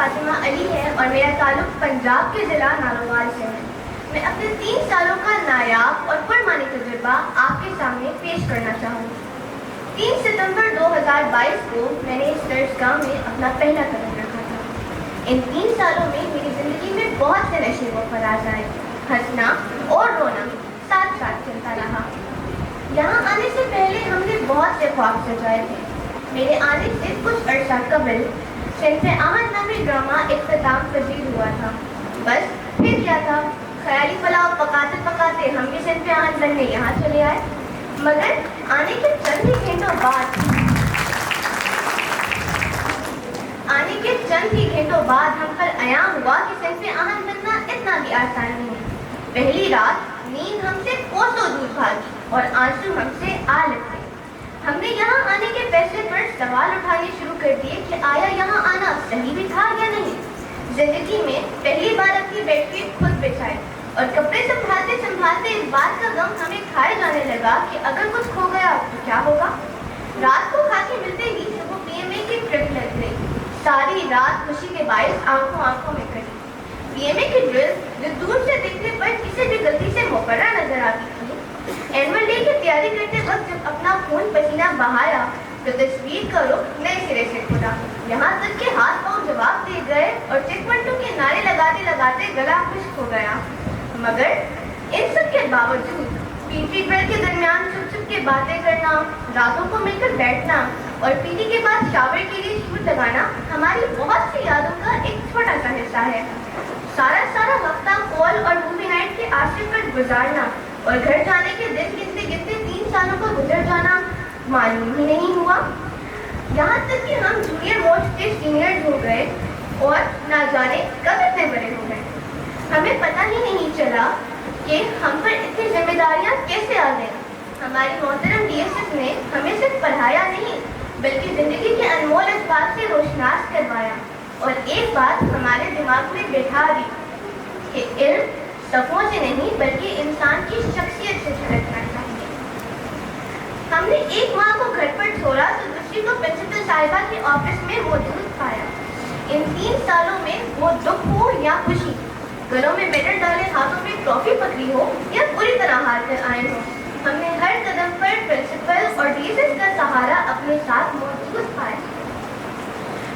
فاطمہ علی ہے اور میرا تعلق پنجاب کے ضلع نارووال سے ہے۔ میں اپنے 3 سالوں کا نایاب اور پرمانی تجربہ آپ کے سامنے پیش کرنا چاہوں گی۔ 3 ستمبر 2022 کو میں نے اس درسگاہ میں اپنا پہلا قدم رکھا تھا۔ ان 3 سالوں میں میری زندگی میں بہت سے نشیب و فراز آئے، ہنسنا اور رونا ساتھ ساتھ چلتا رہا۔ یہاں آنے سے پہلے ہم نے بہت سے خواب سجائے تھے۔ میرے آنے سے کچھ عرصہ قبل صنف احمد نامی ڈرامہ اختتام پذیر ہوا تھا۔ بس پھر کیا تھا، خیالی پلاؤ پکاتے پکاتے ہم بھی صنف احمد بننے یہاں چلے آئے، مگر آنے کے چند ہی گھنٹوں بعد ہم پر عیاں ہوا کہ صنف احمد بننا اتنا بھی آسان نہیں۔ پہلی رات نیند ہم سے کوسوں دور بھاگی اور آنسو ہم سے آ لگے۔ ہم نے یہاں آنے کے فیصلے پر سوال اٹھانے شروع کر دیے کہ آیا یہاں آنا صحیح بھی تھا یا نہیں۔ زندگی میں پہلی بار اپنی بیڈ شیٹ خود بچھائی اور کپڑے سنبھالتے سنبھالتے اس بات کا غم ہمیں کھائے جانے لگا کہ اگر کچھ کھو گیا تو کیا ہوگا۔ رات کو کھا کے ملتے ہی صبح PMA کی ٹرپ لگ گئی۔ ساری رات خوشی کے باعث آنکھوں میں کٹی۔ PMA کی ڈرل جو دور سے دیکھنے پر کسی بھی غلطی سے مقررہ نظر آتی تھی، اینول ڈے کی تیاری کرتے وقت جب اپنا خون پسینہ بہایا تو تصویر کا رخ نئے سرے سے کھلا۔ یہاں تک کہ ہاتھ پاؤں جواب دے گئے اور چیک پوائنٹوں کے نعرے لگاتے لگاتے گلا خشک ہو گیا۔ مگر ان سب کے باوجود PT ڈرل کے درمیان چھپ چھپ کے باتیں کرنا، راتوں کو مل کر بیٹھنا اور PT کے بعد شاور کے لیے شوٹ لگانا ہماری بہت سی یادوں کا ایک چھوٹا سا حصہ ہے۔ سارا وقتہ کال اور مووی نائٹ کے آشے پر گزارنا اور گھر جانے کے دن گنتے گنتے 3 سالوں کا گزر جانا معلوم ہی نہیں ہوا۔ یہاں تک کہ ہم جونیئر موسٹ کے سینئر ہو گئے اور نہ جانے کب اتنے بڑے ہو گئے۔ ہمیں پتہ ہی نہیں چلا کہ ہم پر اتنی ذمہ داریاں کیسے آ گئیں۔ ہماری محترم DSS نے ہمیں صرف پڑھایا نہیں بلکہ زندگی کے انمول اسباب سے روشناس کروایا اور ایک بات ہمارے دماغ میں بٹھا دی کہ علم صفوں سے نہیں بلکہ انسان کی شخصیت سے چھلکنا چاہیے۔ ہم نے ایک ماں کو گھر پر چھوڑا تو دوسری کو پرنسپل صاحبہ کے آفس میں موجود پایا۔ ان 3 سالوں میں وہ دکھ ہو یا خوشی، گلوں میں میڈل ڈالے ہاتھوں میں ٹرافی پکڑی ہو یا پوری طرح ہار کر آئے ہوں، ہم نے ہر قدم پر پرنسپل اور DSS کا سہارا اپنے ساتھ موجود پایا۔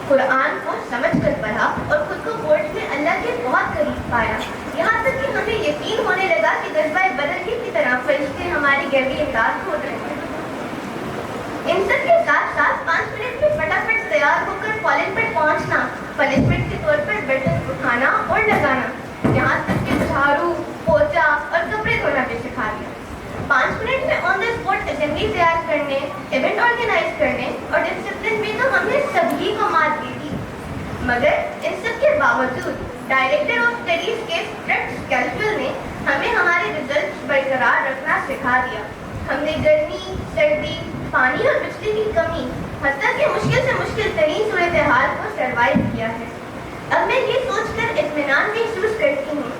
قرآن کو سمجھ کر پڑھا اور خود کو بورڈ میں اللہ کے بہت قریب پایا، یہاں تک کہ ہمیں یقین ہونے لگا کہ غزوہ بدر کی طرح فرشتے ہماری گہری امداد ہو رہے ہیں۔ ان سب کے ساتھ ساتھ 5 منٹ میں فٹافٹ تیار ہو کر کالج پر پہنچنا، پنشمنٹ کے طور پر برتن اٹھانا اور لگانا، یہاں تک کہ جھاڑو، پوچا اور کپڑے دھونا بھی سکھا دیا۔ 5 منٹ میں آن دا اسپاٹ اسمبلی تیار کرنے، ایونٹ آرگنائز کرنے اور ڈسپلن میں تو ہم نے سبھی کو مات دی تھی۔ مگر ان سب کے باوجود ڈائریکٹر آف اسٹڈیز کے اسٹرکٹ اسکیڈول نے ہمیں ہمارے ریزلٹس برقرار رکھنا سکھا دیا۔ ہم نے گرمی، سردی، پانی اور بجلی کی کمی، حتیٰ کہ مشکل سے مشکل ترین صورتحال کو سروائیو کیا ہے۔ اب میں یہ سوچ کر اطمینان محسوس کرتی ہوں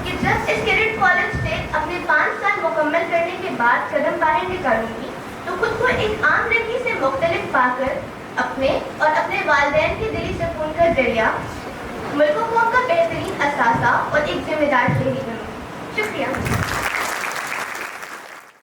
کہ جب اس کیڈٹ کالج سے اپنے 5 سال مکمل کرنے کے بعد قدم باہر نکالوں گی تو خود کو ایک عام لڑکی سے مختلف پا کر اپنے اور اپنے والدین کے دلی سکون کا ذریعہ، ملک و قوم کا بہترین اثاثہ اور ایک ذمہ دار شہری بنوں۔ شکریہ۔